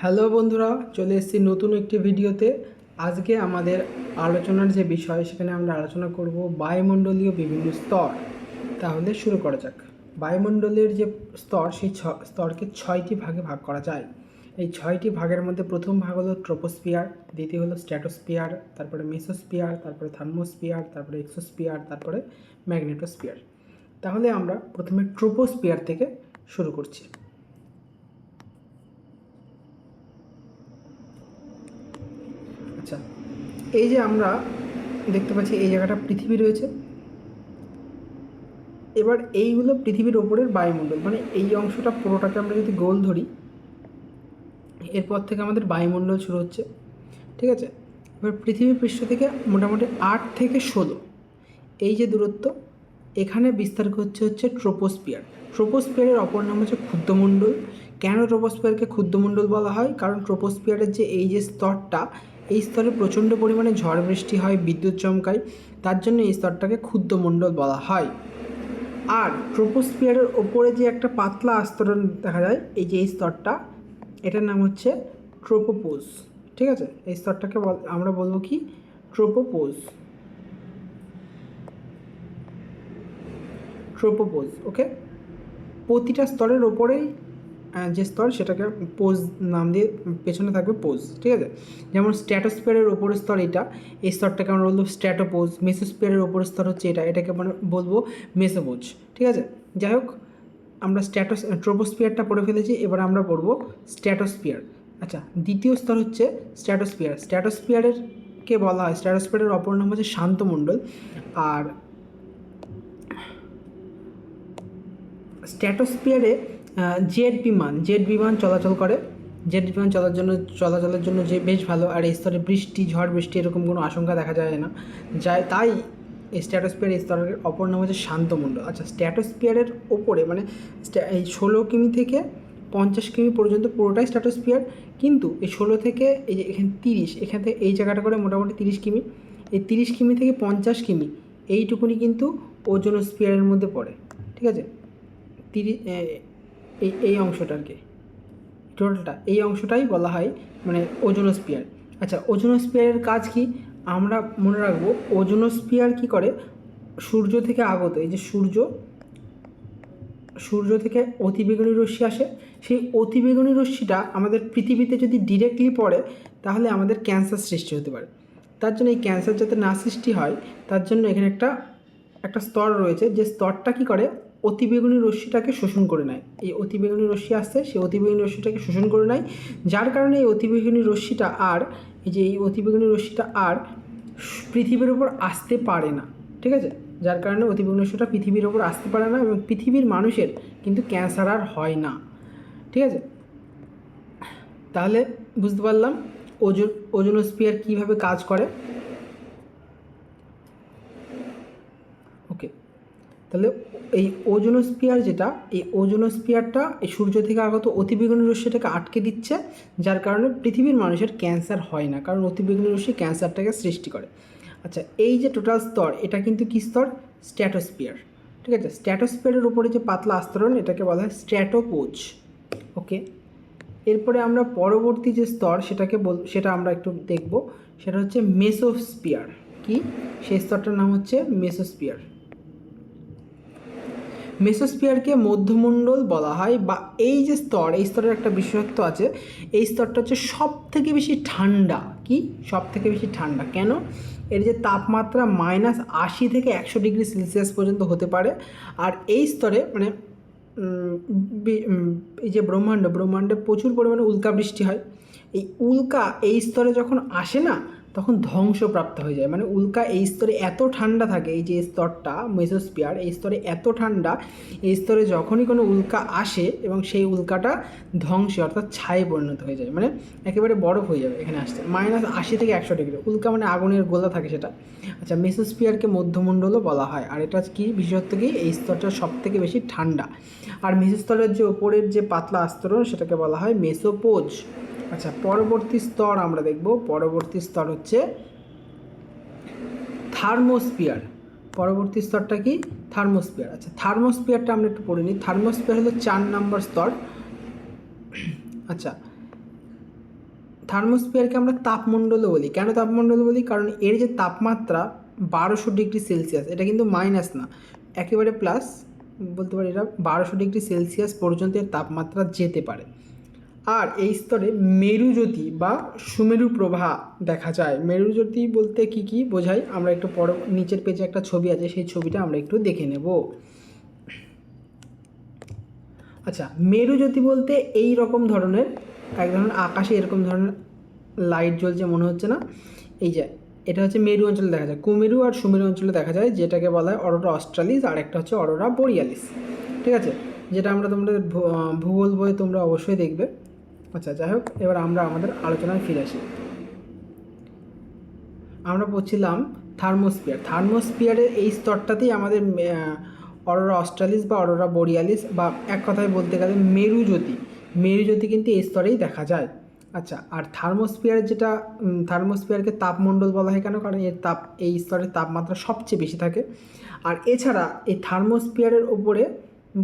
Hello বন্ধুরা, চলে এসেছি নতুন একটি ভিডিওতে। আজকে আমাদের আলোচনার যে বিষয়, সেখানে আমরা আলোচনা করব বায়ুমণ্ডলীয় বিভিন্ন স্তর। তাহলে শুরু করা যাক। বায়ুমণ্ডলের যে স্তর, সেই স্তরকে 6টি ভাগে ভাগ করা যায়। এই 6টি ভাগের মধ্যে প্রথম ভাগ হলো ট্রোপোস্ফিয়ার, দ্বিতীয় হলো স্ট্র্যাটোস্ফিয়ার, তারপরে মেসোস্ফিয়ার, তারপরে থার্মোস্ফিয়ার, তারপরে এক্সোস্ফিয়ার, তারপরে ম্যাগনেটোস্ফিয়ার। তাহলে আমরা প্রথমে ট্রোপোস্ফিয়ার থেকে শুরু করছি। আচ্ছা, এই যে আমরা দেখতে পাচ্ছি এই জায়গাটা পৃথিবী রয়েছে। এবার এইগুলো পৃথিবীর ওপরের বায়ুমণ্ডল, মানে এই অংশটা পুরোটাকে আমরা যদি গোল ধরি, এরপর থেকে আমাদের বায়ুমণ্ডল শুরু হচ্ছে। ঠিক আছে, এবার পৃথিবীর পৃষ্ঠ থেকে মোটামুটি 8 থেকে 16 এই যে দূরত্ব, এখানে বিস্তার হচ্ছে ট্রোপোস্ফিয়ার। ট্রোপোস্ফিয়ারের অপর নাম হচ্ছে ক্ষুদ্রমণ্ডল। কেন ট্রোপোস্ফিয়ারকে ক্ষুদ্রমণ্ডল বলা হয়? কারণ ট্রোপোস্ফিয়ারের যে এই যে স্তরটা, এই স্তরে প্রচণ্ড পরিমাণে ঝড় বৃষ্টি হয়, বিদ্যুৎ চমকায়, তার জন্য এই স্তরটাকে ক্ষুদ্রমণ্ডল বলা হয়। আর ট্রোপোস্ফিয়ারের ওপরে যে একটা পাতলা আস্তরণ দেখা যায়, এই যে এই স্তরটা, এটার নাম হচ্ছে ট্রোপোপোজ। ঠিক আছে, এই স্তরটাকে আমরা বলবো কি? ট্রোপোপোজ। ট্রোপোপোজ, ওকে। প্রতিটা স্তরের ওপরেই যে স্তর, সেটাকে পোজ নাম দিয়ে পেছনে থাকবে পোজ। ঠিক আছে, যেমন স্ট্র্যাটোস্ফিয়ারের ওপরের স্তর এটা, এই স্তরটাকে আমরা বলবো স্ট্র্যাটোপোজ। মেসোস্ফিয়ারের ওপরের স্তর হচ্ছে এটাকে আমরা বলবো মেসোপোজ। ঠিক আছে, যাই হোক, আমরা ট্রোপোস্ফিয়ারটা পড়ে ফেলেছি, এবার আমরা পড়বো স্ট্র্যাটোস্ফিয়ার। আচ্ছা, দ্বিতীয় স্তর হচ্ছে স্ট্র্যাটোস্ফিয়ার। স্ট্র্যাটোস্ফিয়ারের বলা হয়, স্ট্র্যাটোস্ফিয়ারের অপর নাম হচ্ছে শান্তমণ্ডল। আর স্ট্র্যাটোস্ফিয়ারে জেট বিমান চলাচল করে। জেট বিমান চলাচলের জন্য যে বেশ ভালো। আর এই স্তরে ঝড় বৃষ্টি এরকম কোনো আশঙ্কা দেখা যায় না, তাই এই স্ট্র্যাটোস্ফিয়ারের স্তরের অপর নাম হচ্ছে শান্তমণ্ডল। আচ্ছা, স্ট্র্যাটোস্ফিয়ারের ওপরে মানে এই 16 কিমি থেকে 50 কিমি পর্যন্ত পুরোটাই স্ট্র্যাটোস্ফিয়ার। কিন্তু এই 16 থেকে এই যে এখানে 30, এখান থেকে এই জায়গাটা করে মোটামুটি 30 কিমি। এই 30 কিমি থেকে 50 কিমি এইটুকুনি কিন্তু ওজোনোস্ফিয়ারের মধ্যে পড়ে। ঠিক আছে, এই অংশটাকে, টোটালটা এই অংশটাই বলা হয় মানে ওজোনোস্ফিয়ার। আচ্ছা, ওজোনোস্ফিয়ারের কাজ কি? আমরা মনে রাখবো, ওজোনোস্ফিয়ার কি করে? সূর্য থেকে আগত এই যে সূর্য থেকে অতিবেগুনি রশ্মি আসে, সেই অতিবেগুনি রশ্মিটা আমাদের পৃথিবীতে যদি ডিরেক্টলি পড়ে, তাহলে আমাদের ক্যান্সার সৃষ্টি হতে পারে। তার জন্য এই ক্যান্সার যাতে না সৃষ্টি হয়, তার জন্য এখানে একটা স্তর রয়েছে, যে স্তরটা কী করে? অতিবেগুনি রশ্মিটাকে শোষণ করে নেয়। এই অতিবেগুনি রশ্মি আসছে, সেই অতিবেগুনি রশ্মিটাকে শোষণ করে নেয়, যার কারণে এই অতিবেগুনি রশ্মিটা আর পৃথিবীর উপর আসতে পারে না। ঠিক আছে, যার কারণে অতিবেগুনি রশ্মিটা পৃথিবীর ওপর আসতে পারে না, এবং পৃথিবীর মানুষের কিন্তু ক্যান্সার আর হয় না। ঠিক আছে, তাহলে বুঝতে পারলাম ওজোনোস্ফিয়ার কীভাবে কাজ করে। ওকে, তাহলে এই ওজোনোস্ফিয়ারটা এই সূর্য থেকে আগত অতিবেগুনি রশ্মিটাকে আটকে দিচ্ছে, যার কারণে পৃথিবীর মানুষের ক্যান্সার হয় না, কারণ অতিবেগুনি রশ্মি ক্যান্সারটাকে সৃষ্টি করে। আচ্ছা, এই যে টোটাল স্তর, এটা কিন্তু কি স্তর? স্ট্র্যাটোস্ফিয়ার। ঠিক আছে, স্ট্র্যাটোস্ফিয়ারের উপরে যে পাতলা আস্তরণ, এটাকে বলা হয় স্ট্র্যাটোপোজ। ওকে, এরপরে আমরা পরবর্তী যে স্তর সেটা আমরা একটু দেখব, সেটা হচ্ছে মেসোস্ফিয়ার। কি? সেই স্তরটার নাম হচ্ছে মেসোস্ফিয়ার। মেসোস্ফিয়ারকে মধ্যমণ্ডল বলা হয়, বা এই যে স্তর, এই স্তরের একটা বিশেষত্ব আছে। এই স্তরটা হচ্ছে সব থেকে বেশি ঠান্ডা। কি? সব থেকে বেশি ঠান্ডা। কেন? এর যে তাপমাত্রা -80 থেকে 100 ডিগ্রি সেলসিয়াস পর্যন্ত হতে পারে। আর এই স্তরে মানে এই যে ব্রহ্মাণ্ডে প্রচুর পরিমাণে উল্কাবৃষ্টি হয়। এই উল্কা এই স্তরে যখন আসে না, তখন ধ্বংসপ্রাপ্ত হয়ে যায়। মানে উল্কা এই স্তরে এত ঠান্ডা থাকে, এই যে স্তরটা মেসোস্ফিয়ার, এই স্তরে এত ঠান্ডা, এই স্তরে যখনই কোনো উল্কা আসে, এবং সেই উল্কাটা ধ্বংসে অর্থাৎ ছায়ে পরিণত হয়ে যায়, মানে একেবারে বরফ হয়ে যাবে এখানে আসতে। -80 থেকে 100 ডিগ্রি উল্কা, মানে আগুনের গোলা থাকে সেটা। আচ্ছা, মেসোস্ফিয়ারকে মধ্যমণ্ডলও বলা হয়। আর এটা কি বিশেষত্ব? কি? এই স্তরটা সব থেকে বেশি ঠান্ডা। আর মেসোস্তরের যে ওপরের যে পাতলা আস্তরণ, সেটাকে বলা হয় মেসোপোজ। আচ্ছা, পরবর্তী স্তর আমরা দেখব। পরবর্তী স্তর হচ্ছে থার্মোস্ফিয়ার। পরবর্তী স্তরটা কি? থার্মোস্ফিয়ার। আচ্ছা, থার্মোস্ফিয়ারটা আমরা একটু পড়ে নিই। থার্মোস্ফিয়ার হলো 4 নম্বর স্তর। আচ্ছা, থার্মোস্ফিয়ারকে আমরা তাপমণ্ডলও বলি। কেন তাপমণ্ডল বলি? কারণ এর যে তাপমাত্রা 1200°C, এটা কিন্তু মাইনাস না, একেবারে প্লাস বলতে পারি। এটা 1200°C পর্যন্ত এর তাপমাত্রা যেতে পারে। আর এই স্তরে মেরুজ্যোতি বা সুমেরু প্রভা দেখা যায়। মেরুজ্যোতি বলতে কি কি বোঝায় আমরা একটু নিচের পেজে একটা ছবি আছে, সেই ছবিটা আমরা একটু দেখে নেব। আচ্ছা, মেরুজ্যোতি বলতে এই রকম ধরনের, এক ধরনের আকাশে এরকম ধরনের লাইট জ্বলছে মনে হচ্ছে না? এই যে এটা হচ্ছে মেরু অঞ্চলে দেখা যায়, কুমেরু আর সুমেরু অঞ্চলে দেখা যায়, যেটাকে বলা হয় অরোরা অস্ট্রালিস, আর একটা হচ্ছে অরোরা বোরিয়ালিস। ঠিক আছে, যেটা আমরা তোমাদের ভূগোল বইয়ে তোমরা অবশ্যই দেখবে। আচ্ছা, যাই হোক, এবার আমরা আমাদের আলোচনায় ফিরে আসি। আমরা পড়ছিলাম থার্মোস্ফিয়ার। থার্মোস্ফিয়ারের এই স্তরটাতেই আমাদের অরোরা অস্ট্রালিস বা অরোরা বোরিয়ালিস, বা এক কথায় বলতে গেলে মেরুজ্যোতি কিন্তু এই স্তরেই দেখা যায়। আচ্ছা, আর থার্মোস্ফিয়ারের যেটা থার্মোস্ফিয়ারকে তাপমণ্ডল বলা হয় কেন? কারণ এই স্তরের তাপমাত্রা সবচেয়ে বেশি থাকে। আর এছাড়া এই থার্মোস্ফিয়ারের ওপরে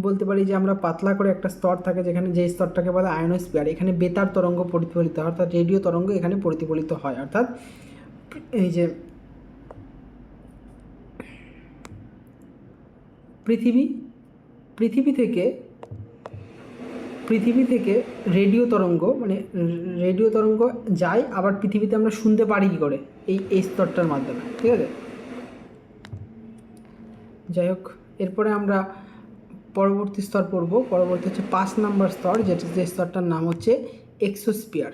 বলতে পারি যে আমরা পাতলা করে একটা স্তর থাকে, যেখানে যে স্তরটাকে বলে আয়নোস্ফিয়ার। এখানে বেতার তরঙ্গ প্রতিফলিত হয়, অর্থাৎ রেডিও তরঙ্গ এখানে প্রতিফলিত হয়। অর্থাৎ এই যে পৃথিবী থেকে রেডিও তরঙ্গ, মানে রেডিও তরঙ্গ যায়, আবার পৃথিবীতে আমরা শুনতে পারি কী করে? এই স্তরটার মাধ্যমে। ঠিক আছে, যাই হোক, এরপরে আমরা পরবর্তী স্তর পড়ব। পরবর্তী হচ্ছে 5 নম্বর স্তর, যে স্তরটার নাম হচ্ছে এক্সোস্ফিয়ার।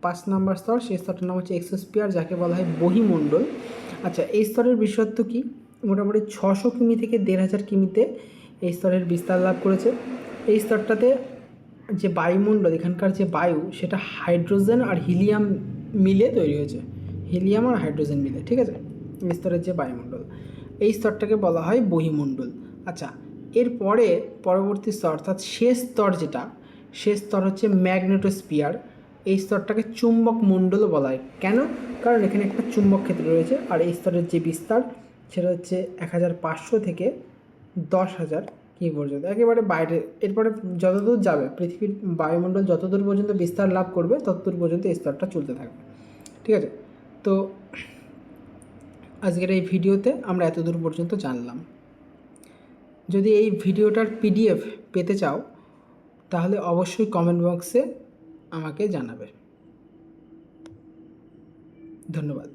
5 নম্বর স্তর, সেই স্তরটার নাম হচ্ছে এক্সোস্ফিয়ার, যাকে বলা হয় বহিমণ্ডল। আচ্ছা, এই স্তরের বিশেষত্ব কী? মোটামুটি 600 কিমি থেকে 1500 কিমিতে এই স্তরের বিস্তার লাভ করেছে। এই স্তরটাতে যে বায়ুমণ্ডল, এখানকার যে বায়ু, সেটা হাইড্রোজেন আর হিলিয়াম মিলে তৈরি হয়েছে। হিলিয়াম আর হাইড্রোজেন মিলে। ঠিক আছে, এই স্তরের যে বায়ুমণ্ডল, এই স্তরটাকে বলা হয় বহিমণ্ডল। আচ্ছা, এরপরে পরবর্তী স্তর, অর্থাৎ শেষ স্তর হচ্ছে ম্যাগনেটোস্ফিয়ার। এই স্তরটাকে চুম্বক মণ্ডলও বলা হয়। কেন? কারণ এখানে একটা চুম্বক ক্ষেত্র রয়েছে। আর এই স্তরের যে বিস্তার, সেটা হচ্ছে 1500 থেকে 10,000 কিমি পর্যন্ত, একেবারে বাইরে। এরপরে যতদূর যাবে পৃথিবীর বায়ুমণ্ডল, যতদূর পর্যন্ত বিস্তার লাভ করবে, ততদূর পর্যন্ত এই স্তরটা চলতে থাকবে। ঠিক আছে, তো আজকের এই ভিডিওতে আমরা এতদূর পর্যন্ত জানলাম। যদি এই ভিডিওটার PDF পেতে চাও, তাহলে অবশ্যই কমেন্ট বক্সে আমাকে জানাবে। ধন্যবাদ।